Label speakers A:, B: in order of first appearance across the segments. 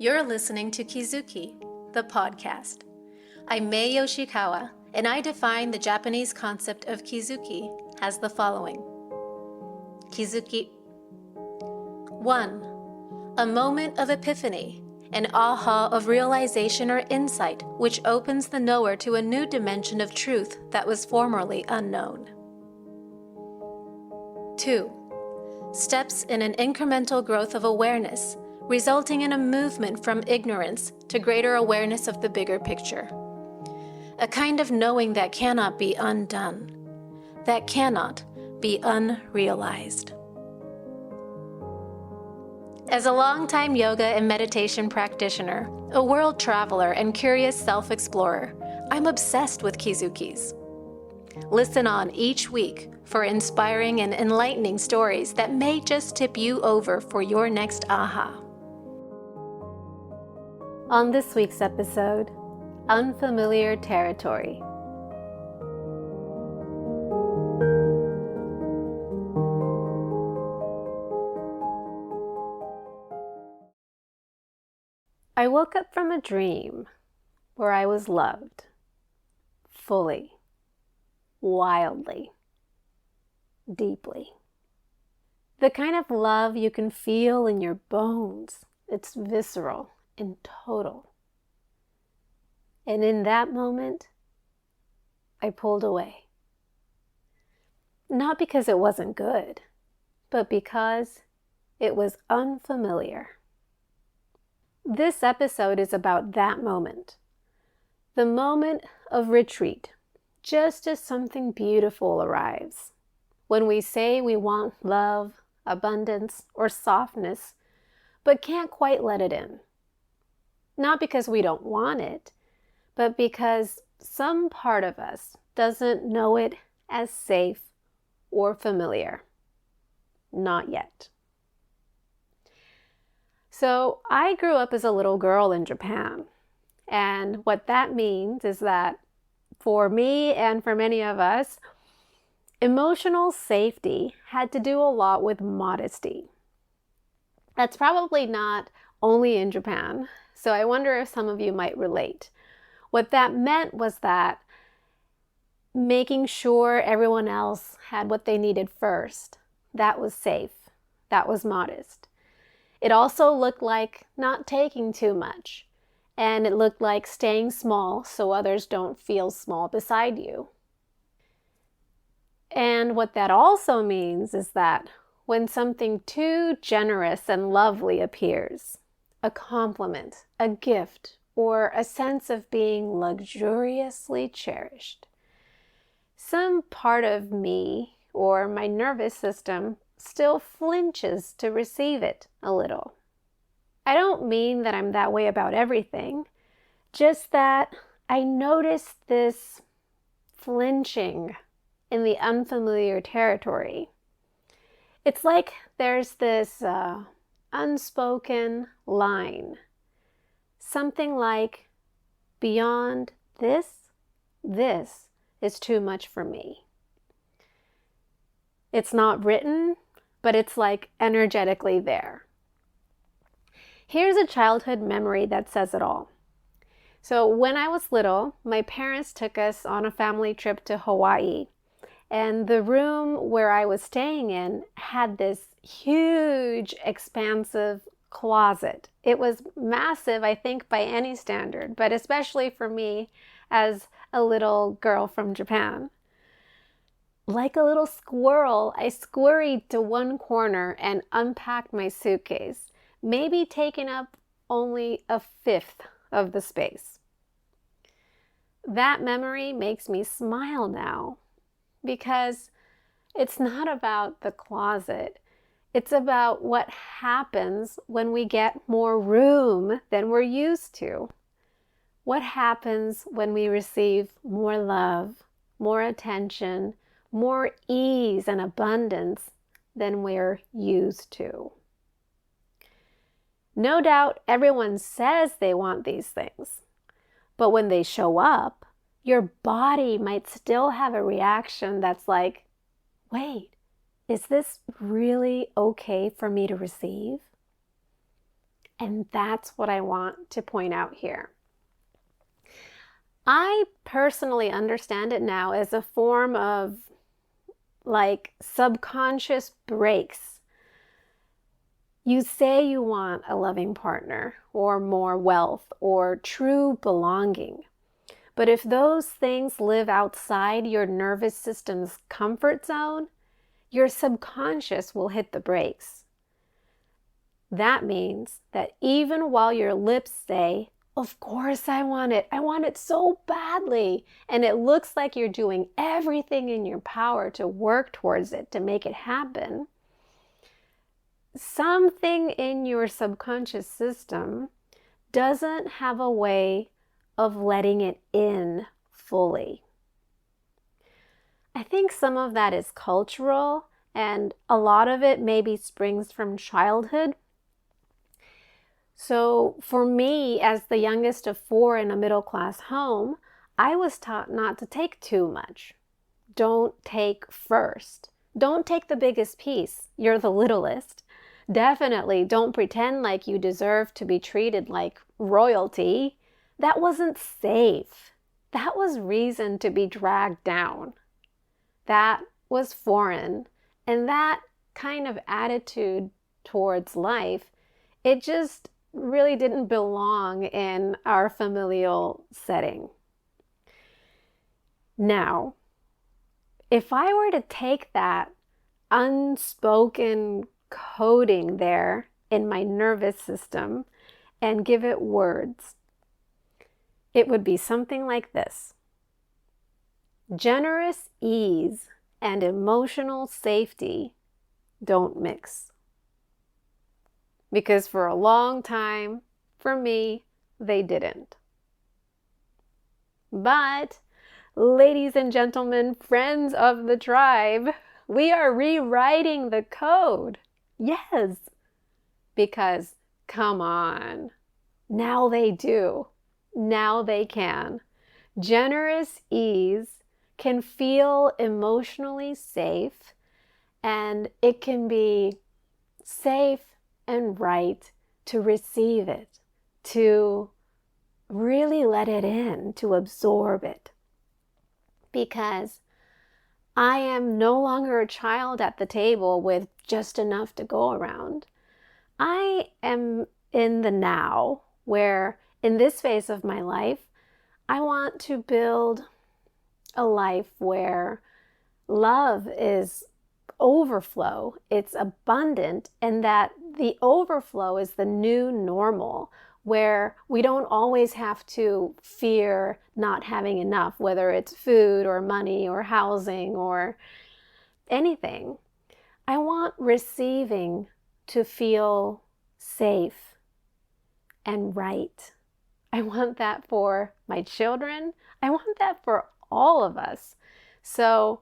A: You're listening to Kizuki, the podcast. I'm Mae Yoshikawa, and I define the Japanese concept of Kizuki as the following. Kizuki 1. A moment of epiphany, an aha of realization or insight which opens the knower to a new dimension of truth that was formerly unknown. 2. Steps in an incremental growth of awareness, resulting in a movement from ignorance to greater awareness of the bigger picture. A kind of knowing that cannot be undone, that cannot be unrealized. As a longtime yoga and meditation practitioner, a world traveler, and curious self-explorer, I'm obsessed with Kizukis. Listen on each week for inspiring and enlightening stories that may just tip you over for your next aha. On this week's episode, Unfamiliar Territory. I woke up from a dream where I was loved, fully, wildly, deeply. The kind of love you can feel in your bones. It's visceral and total. And in that moment, I pulled away. Not because it wasn't good, but because it was unfamiliar. This episode is about that moment. The moment of retreat, just as something beautiful arrives. When we say we want love, abundance, or softness, but can't quite let it in. Not because we don't want it, but because some part of us doesn't know it as safe or familiar. Not yet. So I grew up as a little girl in Japan. And what that means is that for me and for many of us, emotional safety had to do a lot with modesty. That's probably not only in Japan. So I wonder if some of you might relate. What that meant was that making sure everyone else had what they needed first, that was safe, that was modest. It also looked like not taking too much, and it looked like staying small so others don't feel small beside you. And what that also means is that when something too generous and lovely appears, a compliment, a gift, or a sense of being luxuriously cherished, some part of me or my nervous system still flinches to receive it a little. I don't mean that I'm that way about everything, just that I notice this flinching in the unfamiliar territory. It's like there's this unspoken line. Something like, beyond this is too much for me. It's not written, but it's like energetically there. Here's a childhood memory that says it all. So when I was little, my parents took us on a family trip to Hawaii. And the room where I was staying in had this huge, expansive closet. It was massive, I think, by any standard, but especially for me as a little girl from Japan. Like a little squirrel, I scurried to one corner and unpacked my suitcase, maybe taking up only a fifth of the space. That memory makes me smile now. Because it's not about the closet. It's about what happens when we get more room than we're used to. What happens when we receive more love, more attention, more ease and abundance than we're used to. No doubt everyone says they want these things, but when they show up, your body might still have a reaction that's like, wait, is this really okay for me to receive? And that's what I want to point out here. I personally understand it now as a form of like subconscious breaks. You say you want a loving partner or more wealth or true belonging. But if those things live outside your nervous system's comfort zone, your subconscious will hit the brakes. That means that even while your lips say, "Of course I want it so badly," and it looks like you're doing everything in your power to work towards it, to make it happen, something in your subconscious system doesn't have a way of letting it in fully. I think some of that is cultural, and a lot of it maybe springs from childhood. So for me, as the youngest of 4 in a middle-class home, I was taught not to take too much. Don't take first. Don't take the biggest piece. You're the littlest. Definitely don't pretend like you deserve to be treated like royalty. That wasn't safe. That was reason to be dragged down. That was foreign. And that kind of attitude towards life, it just really didn't belong in our familial setting. Now, if I were to take that unspoken coding there in my nervous system and give it words, it would be something like this. Generous ease and emotional safety don't mix. Because for a long time, for me, they didn't. But, ladies and gentlemen, friends of the tribe, we are rewriting the code. Yes. Because, come on, now they do. Now they can. Generous ease can feel emotionally safe, and it can be safe and right to receive it, to really let it in, to absorb it. Because I am no longer a child at the table with just enough to go around. I am in the now, where in this phase of my life, I want to build a life where love is overflow, it's abundant, and that the overflow is the new normal, where we don't always have to fear not having enough, whether it's food or money or housing or anything. I want receiving to feel safe and right. I want that for my children. I want that for all of us. So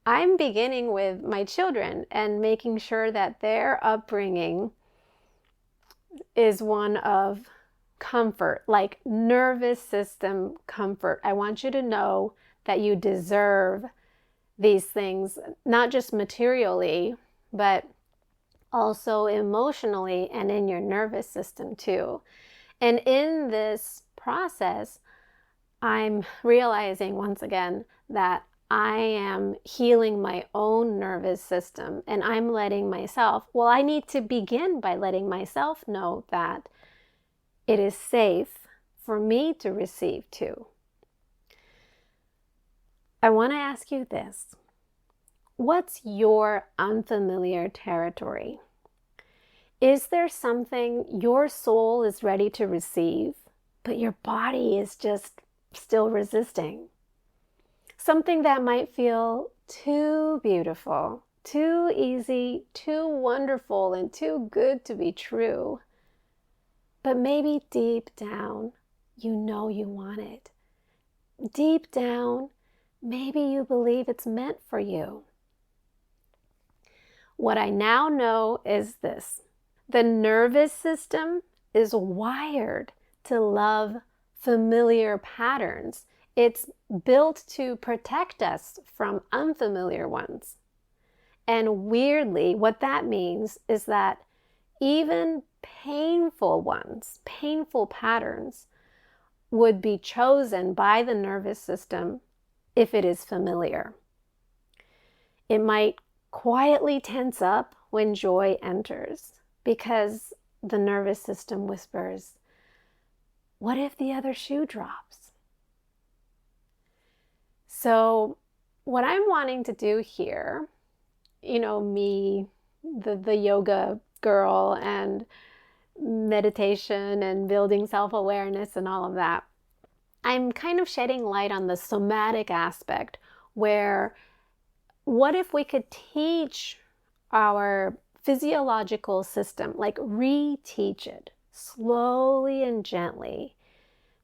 A: I'm beginning with my children and making sure that their upbringing is one of comfort, like nervous system comfort. I want you to know that you deserve these things, not just materially, but also emotionally and in your nervous system too. And in this process, I'm realizing once again that I am healing my own nervous system, and I'm letting myself, well, I need to begin by letting myself know that it is safe for me to receive too. I want to ask you this. What's your unfamiliar territory? Is there something your soul is ready to receive, but your body is just still resisting? Something that might feel too beautiful, too easy, too wonderful, and too good to be true. But maybe deep down, you know you want it. Deep down, maybe you believe it's meant for you. What I now know is this. The nervous system is wired to love familiar patterns. It's built to protect us from unfamiliar ones. And weirdly, what that means is that even painful ones, painful patterns, would be chosen by the nervous system if it is familiar. It might quietly tense up when joy enters because the nervous system whispers, what if the other shoe drops? So what I'm wanting to do here, me, the yoga girl and meditation and building self-awareness and all of that, I'm kind of shedding light on the somatic aspect where what if we could teach our physiological system, like reteach it slowly and gently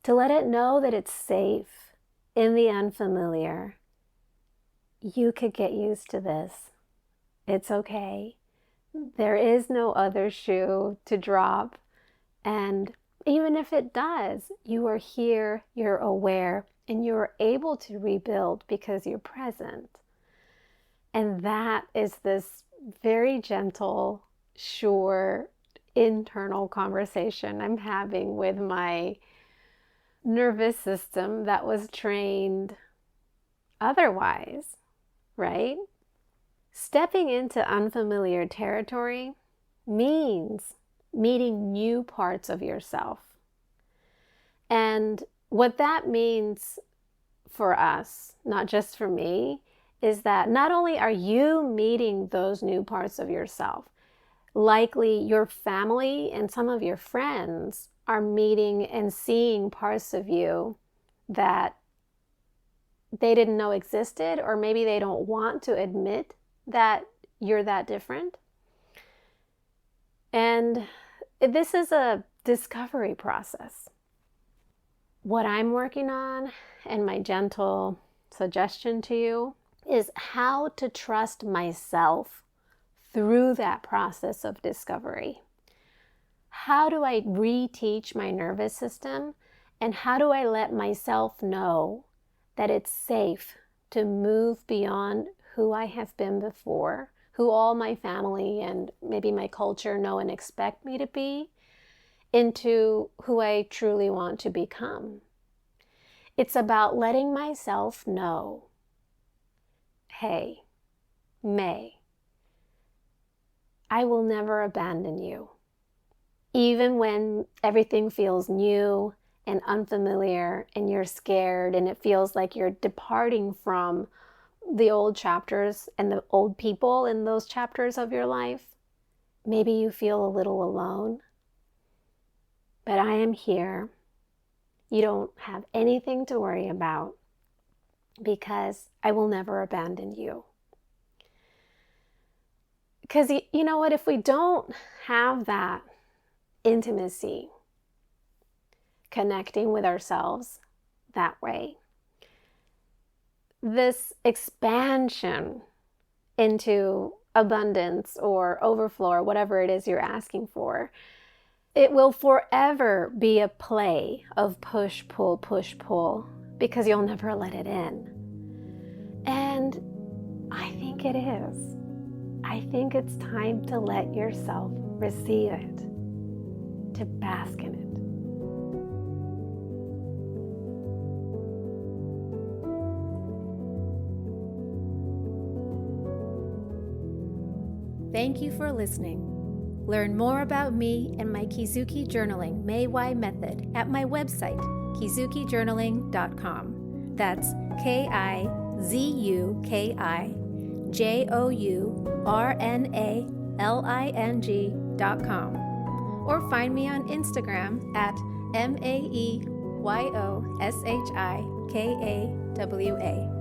A: to let it know that it's safe in the unfamiliar. You could get used to this. It's okay. There is no other shoe to drop. And even if it does, you are here, you're aware, and you're able to rebuild because you're present. And that is this very gentle, sure, internal conversation I'm having with my nervous system that was trained otherwise, right? Stepping into unfamiliar territory means meeting new parts of yourself. And what that means for us, not just for me, is that not only are you meeting those new parts of yourself, likely your family and some of your friends are meeting and seeing parts of you that they didn't know existed, or maybe they don't want to admit that you're that different. And this is a discovery process. What I'm working on, and my gentle suggestion to you, is how to trust myself through that process of discovery. How do I reteach my nervous system, and how do I let myself know that it's safe to move beyond who I have been before, who all my family and maybe my culture know and expect me to be, into who I truly want to become. It's about letting myself know, hey, Mae, I will never abandon you. Even when everything feels new and unfamiliar and you're scared and it feels like you're departing from the old chapters and the old people in those chapters of your life, maybe you feel a little alone. But I am here. You don't have anything to worry about because I will never abandon you. Because you know what? If we don't have that intimacy, connecting with ourselves that way, this expansion into abundance or overflow or whatever it is you're asking for, it will forever be a play of push, pull, because you'll never let it in. And I think it is. I think it's time to let yourself receive it, to bask in it. Thank you for listening. Learn more about me and my Kizuki Journaling Mae Y method at my website, kizukijournaling.com. That's KIZUKIJOURNALING.com. Or find me on Instagram at MAEYOSHIKAWA.